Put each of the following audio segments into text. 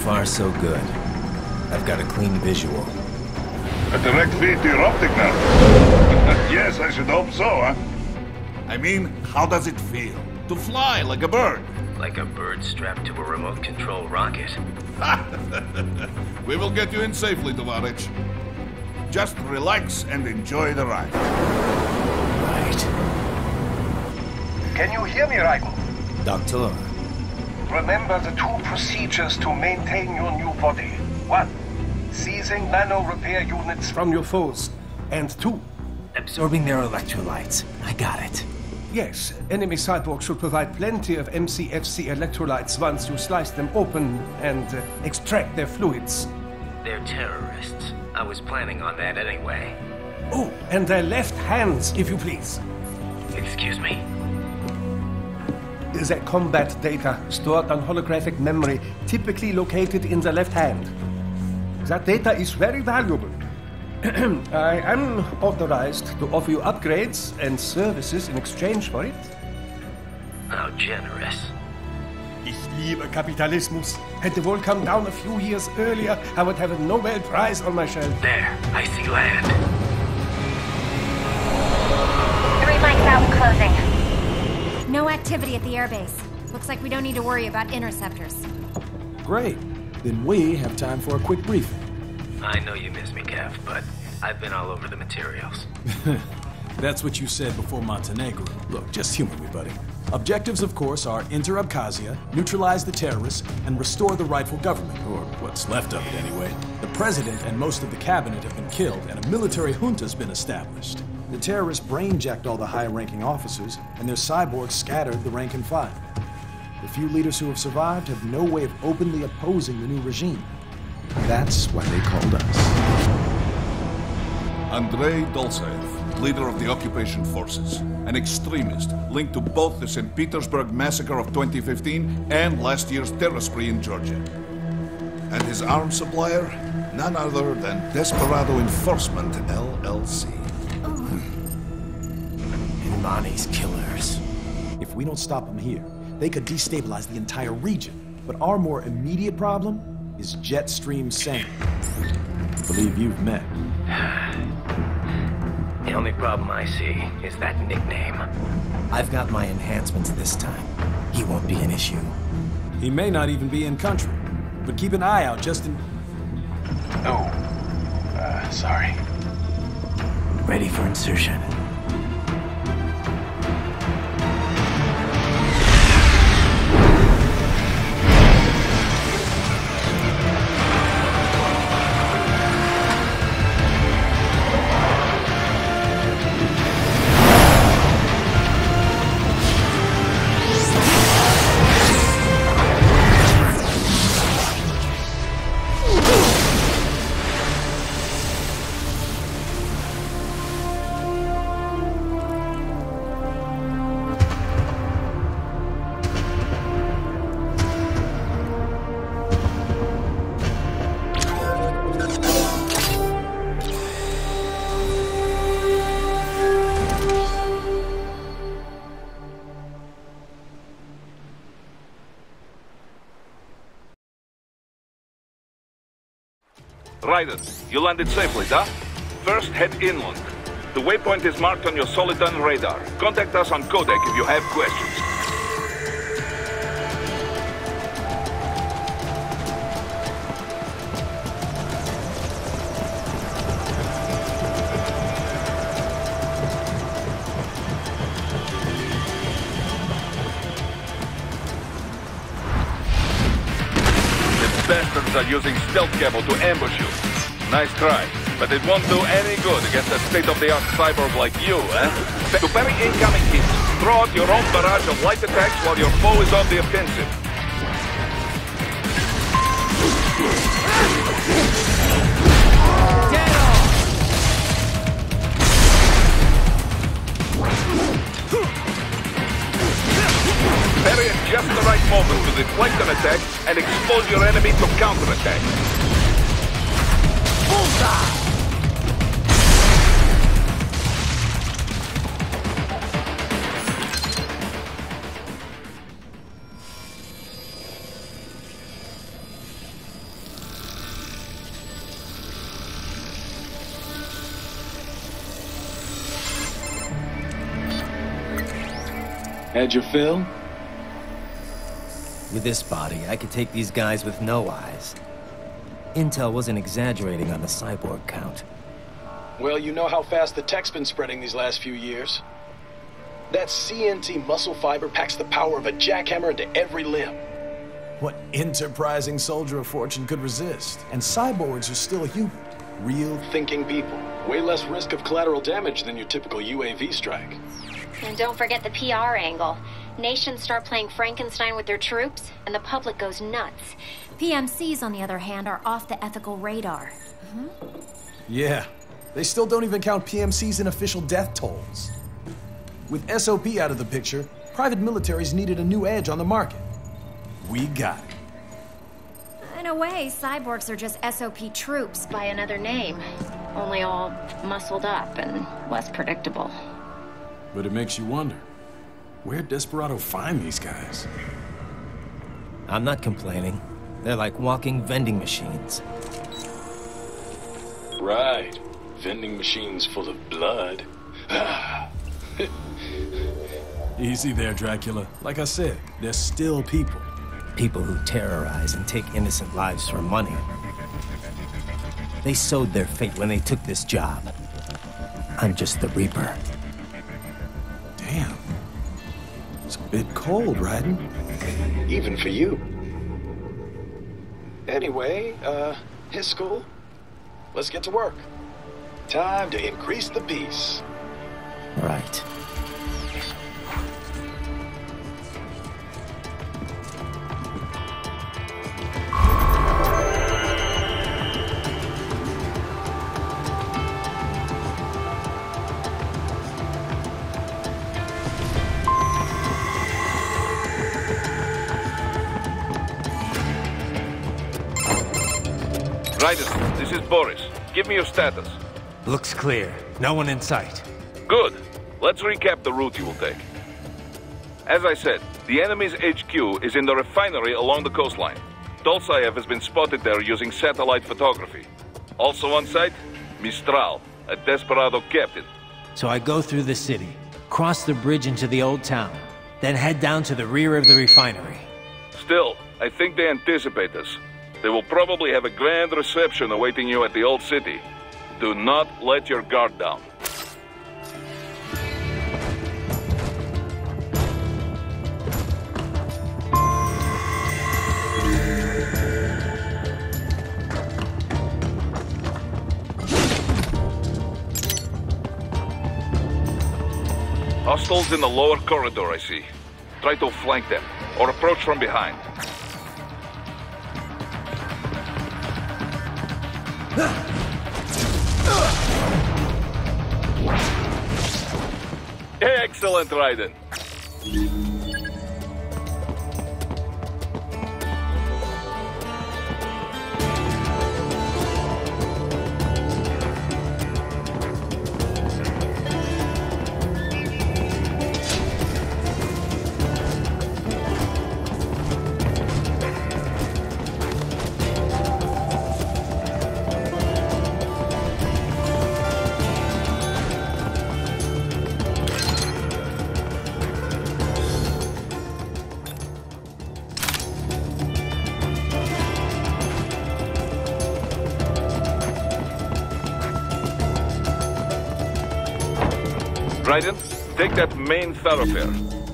far, so good. I've got a clean visual. A direct feed to your optic now. Yes, I should hope so, huh? I mean, how does it feel? To fly like a bird? Like a bird strapped to a remote control rocket. We will get you in safely, Tovarich. Just relax and enjoy the ride. Right. Can you hear me, Raiden? Doctor. Remember the two procedures to maintain your new body. 1. Seizing nano repair units from your foes. And 2. Absorbing their electrolytes. I got it. Yes, enemy cyborgs should provide plenty of MCFC electrolytes once you slice them open and extract their fluids. They're terrorists. I was planning on that anyway. Oh, and their left hands, if you please. Excuse me? The combat data stored on holographic memory, typically located in the left hand. That data is very valuable. I am authorized to offer you upgrades and services in exchange for it. How generous. Ich liebe Kapitalismus. Had the world come down a few years earlier, I would have a Nobel Prize on my shelf. There, I see land. 3 mics out and closing. No activity at the airbase. Looks like we don't need to worry about interceptors. Great. Then we have time for a quick briefing. I know you miss me, Kev, but I've been all over the materials. That's what you said before Montenegro. Look, just humor me, buddy. Objectives, of course, are enter Abkhazia, neutralize the terrorists, and restore the rightful government, or what's left of it anyway. The president and most of the cabinet have been killed, and a military junta's been established. The terrorists brain-jacked all the high-ranking officers, and their cyborgs scattered the rank and file. The few leaders who have survived have no way of openly opposing the new regime. That's why they called us. Andrei Dolzaev, leader of the occupation forces, an extremist linked to both the St. Petersburg massacre of 2015 and last year's terror spree in Georgia. And his arms supplier, none other than Desperado Enforcement, LLC. Imani's killers. If we don't stop them here, they could destabilize the entire region. But our more immediate problem is Jetstream Sam. I believe you've met. The only problem I see is that nickname. I've got my enhancements this time. He won't be an issue. He may not even be in country, but keep an eye out just in... Oh, sorry. Ready for insertion. Raiden, you landed safely, huh? First, head inland. The waypoint is marked on your Soliton radar. Contact us on Codec if you have questions. Bastards are using stealth cable to ambush you. Nice try, but it won't do any good against a state-of-the-art cyborg like you, eh? To parry incoming hits, throw out your own barrage of light attacks while your foe is on the offensive. Parry at just the right moment to deflect an attack and expose your enemy to counterattack. Bullseye! Had your fill? With this body, I could take these guys with no eyes. Intel wasn't exaggerating on the cyborg count. Well, you know how fast the tech's been spreading these last few years. That CNT muscle fiber packs the power of a jackhammer into every limb. What enterprising soldier of fortune could resist? And cyborgs are still human. Real thinking people. Way less risk of collateral damage than your typical UAV strike. And don't forget the PR angle. Nations start playing Frankenstein with their troops, and the public goes nuts. PMCs, on the other hand, are off the ethical radar. Yeah. They still don't even count PMCs in official death tolls. With SOP out of the picture, private militaries needed a new edge on the market. We got it. In a way, cyborgs are just SOP troops by another name. Only all muscled up and less predictable. But it makes you wonder, where'd Desperado find these guys? I'm not complaining. They're like walking vending machines. Right. Vending machines full of blood. Easy there, Dracula. Like I said, they're still people. People who terrorize and take innocent lives for money. They sowed their fate when they took this job. I'm just the Reaper. Damn. It's a bit cold, Raiden. Even for you. Anyway, his school. Let's get to work. Time to increase the peace. Right. Raiden, this is Boris. Give me your status. Looks clear. No one in sight. Good. Let's recap the route you will take. As I said, the enemy's HQ is in the refinery along the coastline. Dolzaev has been spotted there using satellite photography. Also on site, Mistral, a Desperado captain. So I go through the city, cross the bridge into the old town, then head down to the rear of the refinery. Still, I think they anticipate us. They will probably have a grand reception awaiting you at the old city. Do not let your guard down. Hostiles in the lower corridor, I see. Try to flank them, or approach from behind. Excellent, Raiden. Raiden, take that main thoroughfare.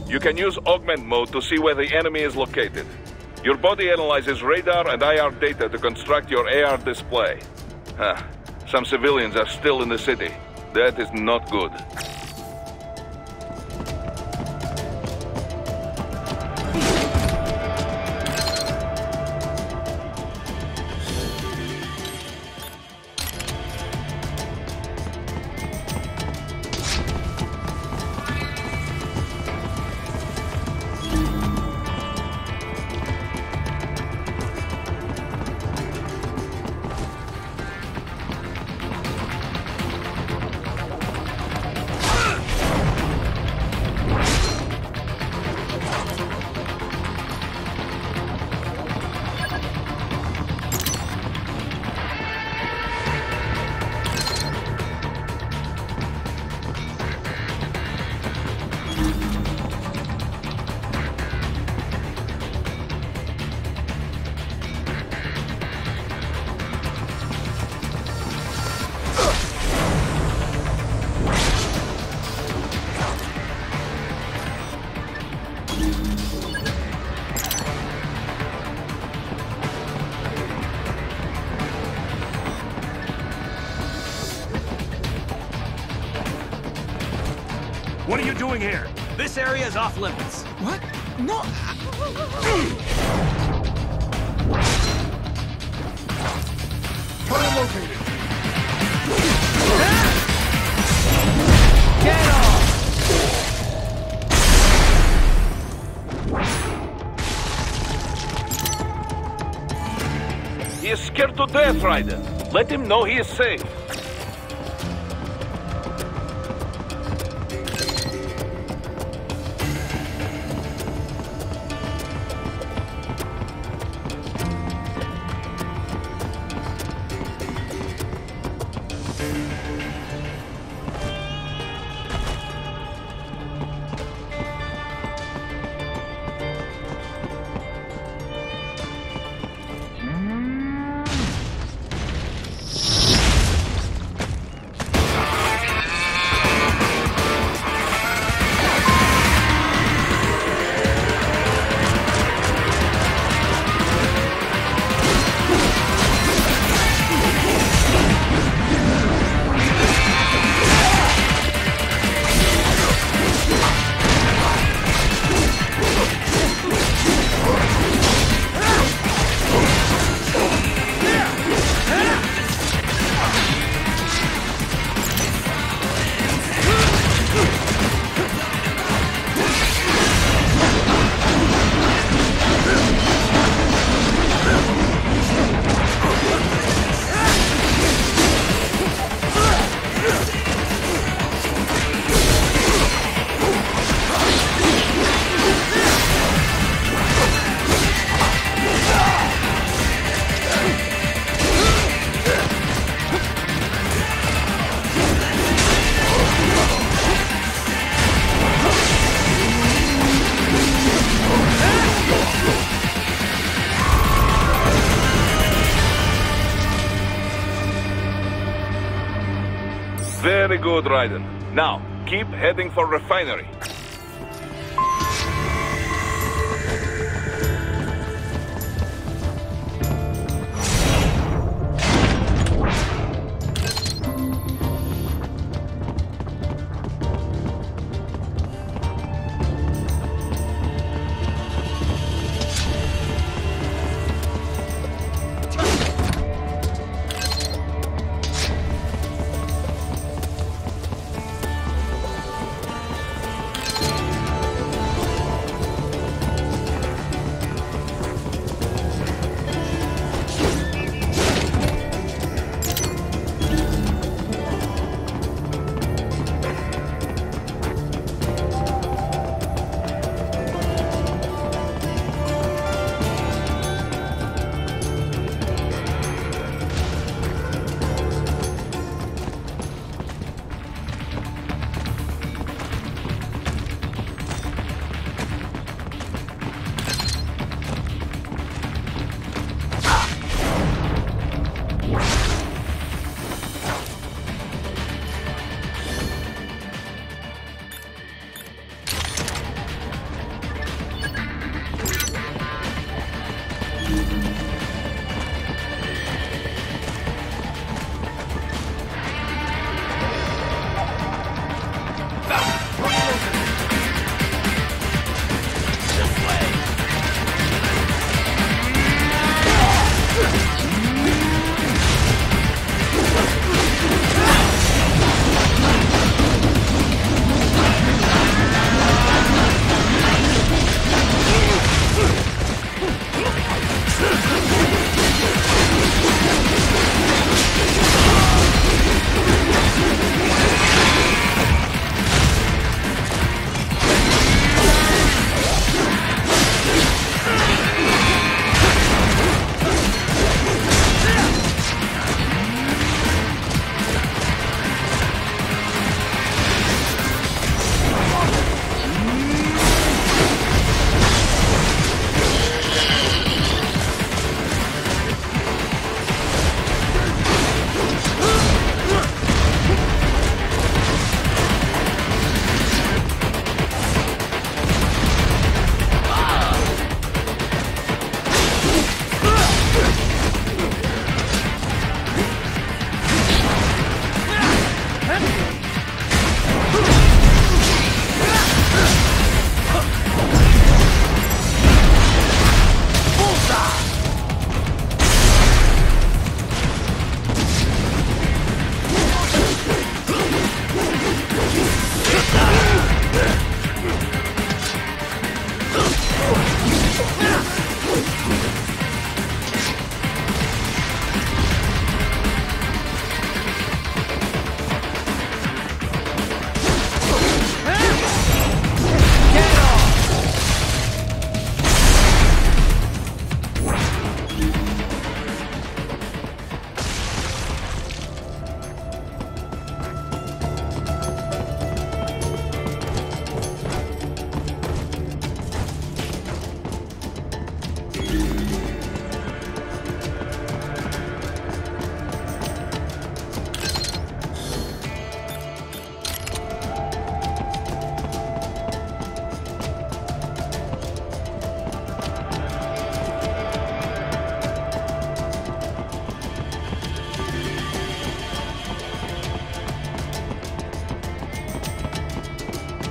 You can use augment mode to see where the enemy is located. Your body analyzes radar and IR data to construct your AR display. Some civilians are still in the city. That is not good. What are you doing here? This area is off limits. What? No. Target located. Get off! He is scared to death, Raiden. Let him know he is safe. Very good, Raiden. Now, keep heading for refinery.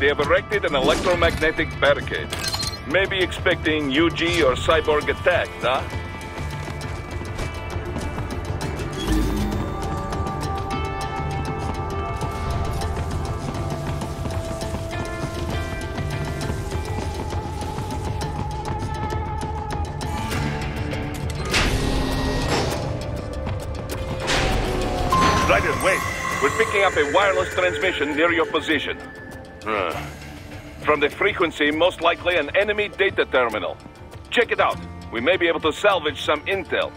They have erected an electromagnetic barricade. Maybe expecting UG or Cyborg attack, huh? Raiden, wait. We're picking up a wireless transmission near your position. From the frequency, most likely an enemy data terminal. Check it out. We may be able to salvage some intel.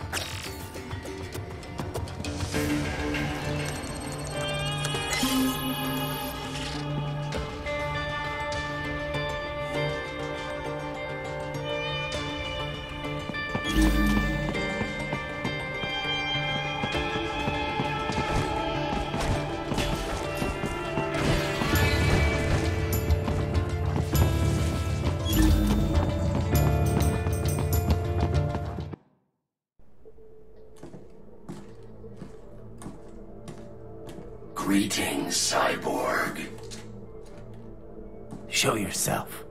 Greetings, Cyborg. Show yourself.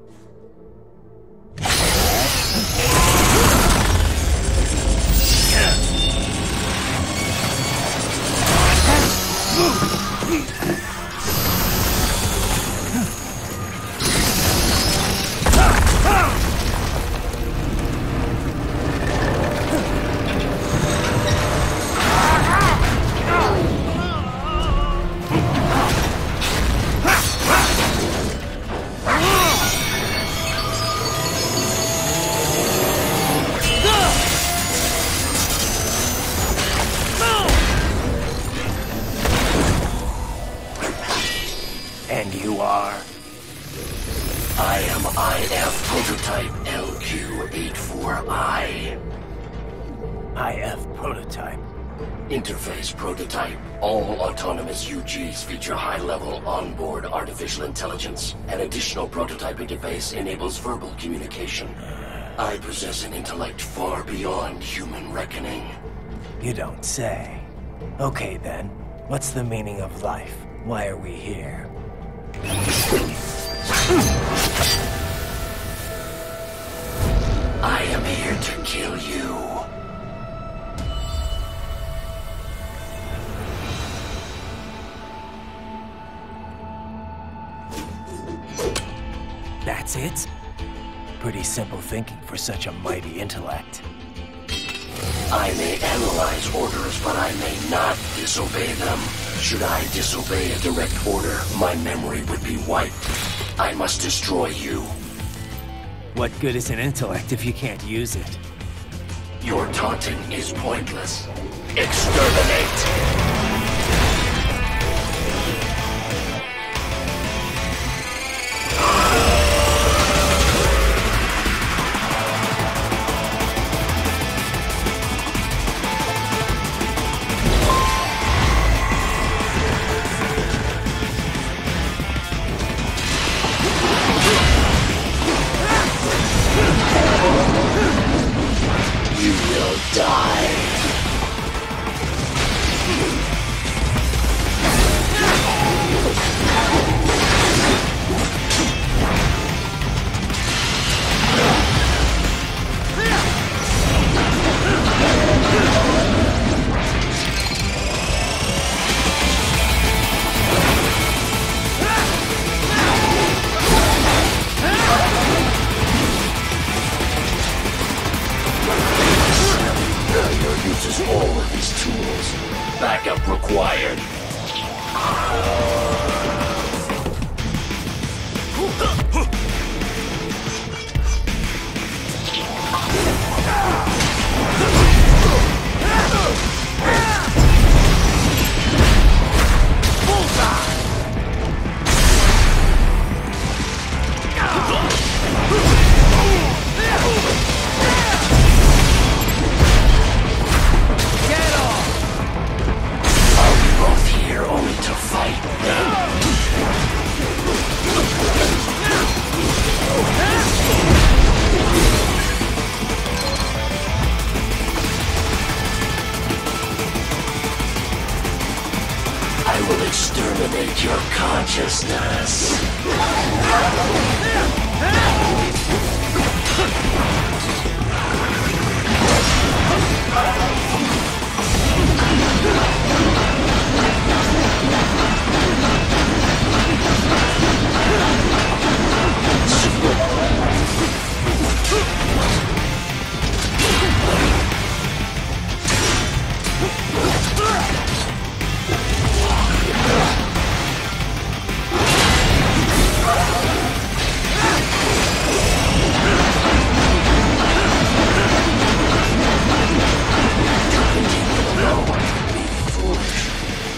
And you are? I am IF Prototype LQ-84I. IF Prototype. Interface Prototype. All autonomous UGs feature high-level onboard artificial intelligence. An additional prototype interface enables verbal communication. I possess an intellect far beyond human reckoning. You don't say. Okay then, what's the meaning of life? Why are we here? I am here to kill you. That's it? Pretty simple thinking for such a mighty intellect. I may analyze orders, but I may not disobey them. Should I disobey a direct order, my memory would be wiped. I must destroy you. What good is an intellect if you can't use it? Your taunting is pointless. Exterminate! You will die. Uses all of his tools. Backup required. Are we both here only to fight? will exterminate your consciousness.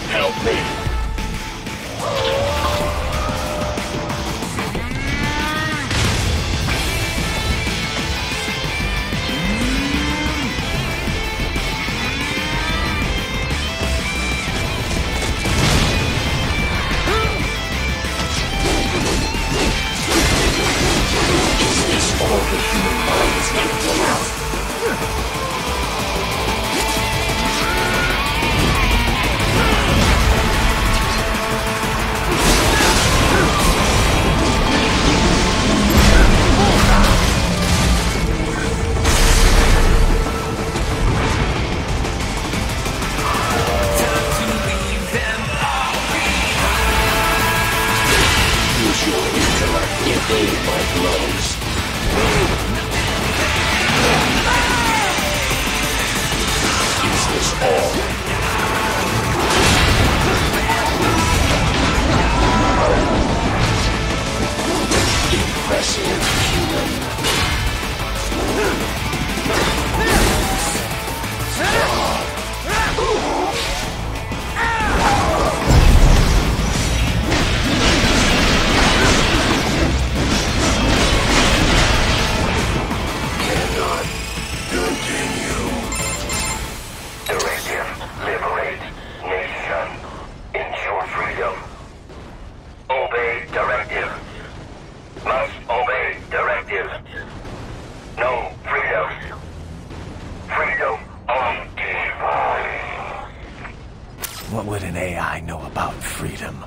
Help me! Is this all the human mind is capable of? Evade my blows. Is this all? Impressive human. What would an AI know about freedom?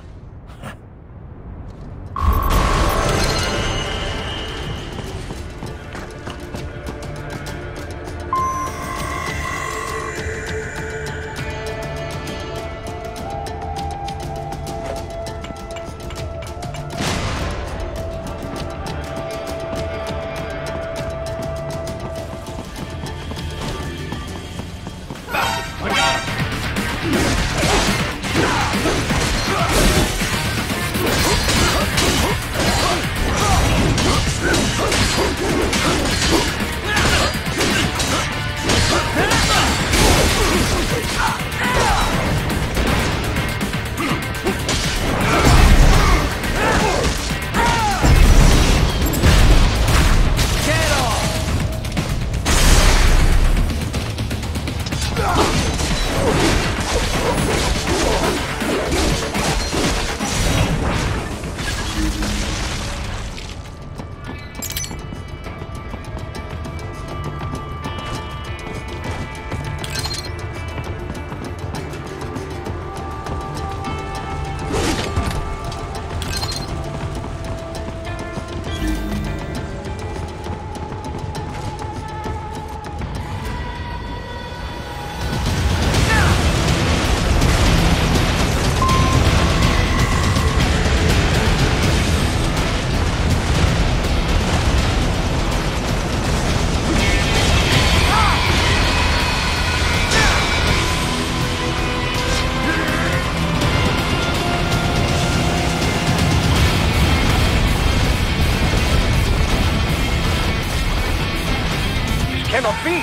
Cannot be!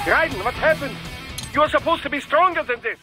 Raiden, what happened? You are supposed to be stronger than this!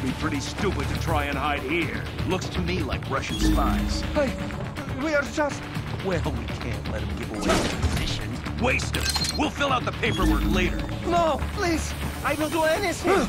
be pretty stupid to try and hide here. Looks to me like Russian spies. Hey, we are just... Well, we can't let him give away his position. Waste him. We'll fill out the paperwork later. No, please. I will do anything.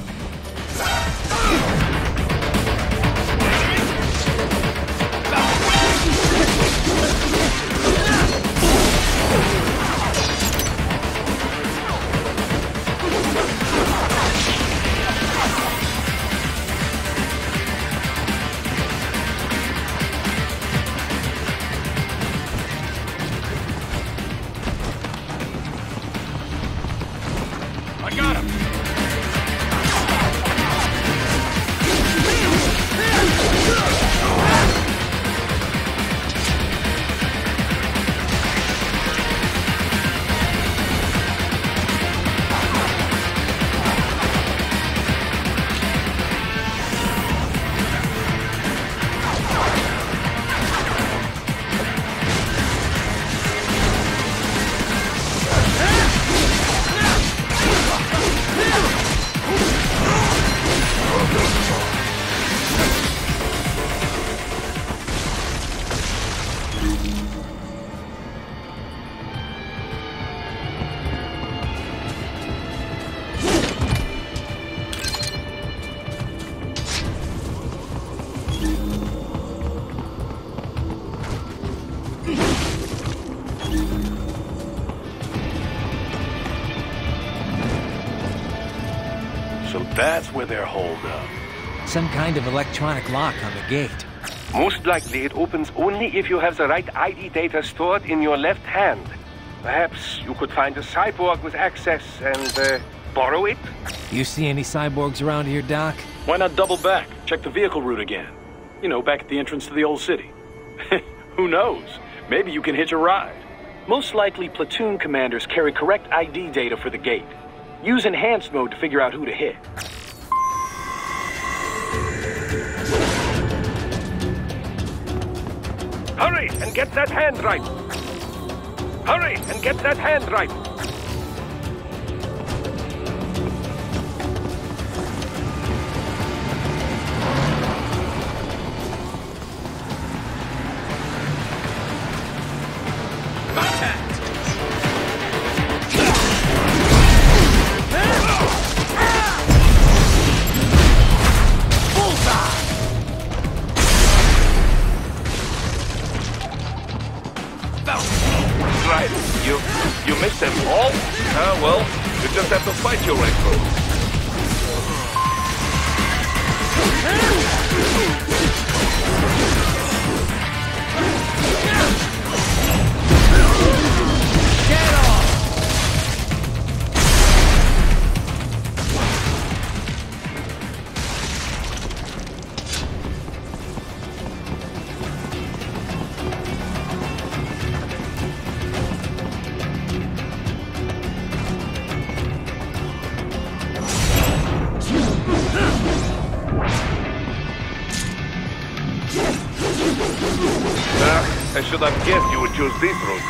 I got him. So that's where they're holed up. Some kind of electronic lock on the gate. Most likely it opens only if you have the right ID data stored in your left hand. Perhaps you could find a cyborg with access and borrow it? You see any cyborgs around here, Doc? Why not double back? Check the vehicle route again. You know, back at the entrance to the old city. Who knows? Maybe you can hitch a ride. Most likely, platoon commanders carry correct ID data for the gate. Use enhanced mode to figure out who to hit. Hurry and get that hand right! Hurry and get that hand right! Right. You missed them all? Ah, well, you just have to fight your way through. I should have guessed you would choose this route.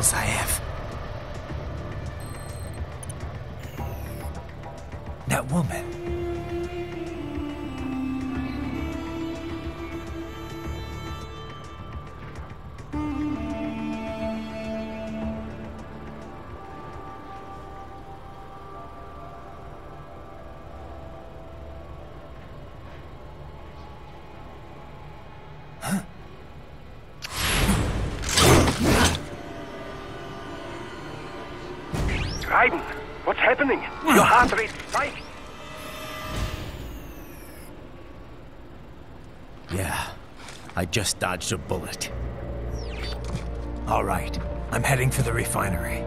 skills I have. That woman. Raiden, what's happening? Your heart rate spiked. Yeah, I just dodged a bullet. All right, I'm heading for the refinery.